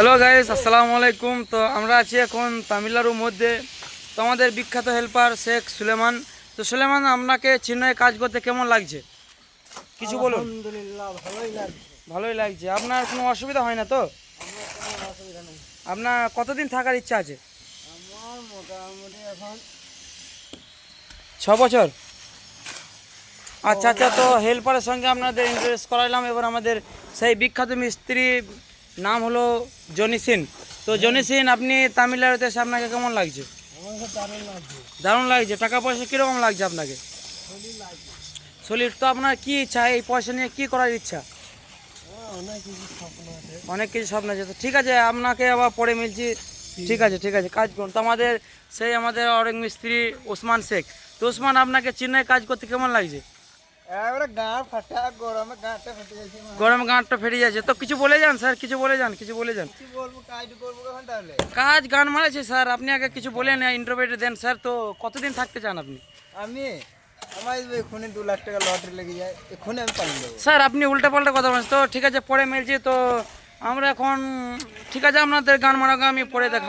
Hello guys, আসসালামু আলাইকুম। তো আমরা আছি এখন তামিলনাড়ুর মধ্যে। তো আমাদের বিখ্যাত হেল্পার শেখ সুলেমান। তো সুলেমান, আপনাকে চিন্ময়ে কাজ করতে কেমন লাগছে কিছু বলুন। আলহামদুলিল্লাহ, ভালোই লাগছে। ভালোই লাগছে। আপনার কোনো অসুবিধা হয় না তো? আমার কোনো অসুবিধা নেই। আপনার কতদিন থাকার ইচ্ছা আছে? আমার মোটামুটি এখন 6 বছর। আচ্ছা আচ্ছা, তো হেল্পারের সঙ্গে আপনাদের ইন্টারেস্ট করাইলাম। এবার আমাদের সেই বিখ্যাত মিস্ত্রি নাম হলো জনি সিন। তো জনি সিন, আপনি তামিলনাড়ুতে এসে আপনাকে কেমন লাগছে? আমার খুব দারুণ লাগছে। দারুণ লাগছে। টাকা পয়সা কীরকম লাগছে আপনাকে? খুবই লাগছে। সলিড। তো আপনার কি ইচ্ছা, এই পয়সা নিয়ে কি করার ইচ্ছা? অনেক কিছু স্বপ্ন আছে। অনেক কিছু স্বপ্ন আছে। তো ঠিক আছে, আপনাকে আবার পরে মিলছি। ঠিক আছে ঠিক আছে, কাজ করুন। তো আমাদের অনেক মিস্ত্রি ওসমান শেখ। তো ওসমান, আপনাকে চেন্নাই কাজ করতে কেমন লাগছে? এবারে গা ফাটা, গরমে গাটা ফেটে যাচ্ছে। গরম গাঁটটা ফেটে যাচ্ছে। তো কিছু বলে যান স্যার, কিছু বলে যান। কি বলবো, কাজ করবো কখন তাহলে? কাজ গান মারাছে স্যার, আপনি আগে কিছু বলেন, ইন্টারভিউটা দেন স্যার। তো কতদিন থাকতে চান আপনি? আমি আমার এক্ষুনি 2 লাখ টাকা লটারি লেগে যায়, এক্ষুনি আমি পালিয়ে যাবো। স্যার আপনি উল্টাপাল্টা কথা বলছেন। তো ঠিক আছে, পরে মিলছি। তো আমরা এখন ঠিক আছে, আপনাদের গান মারাকে আমি পরে দেখা।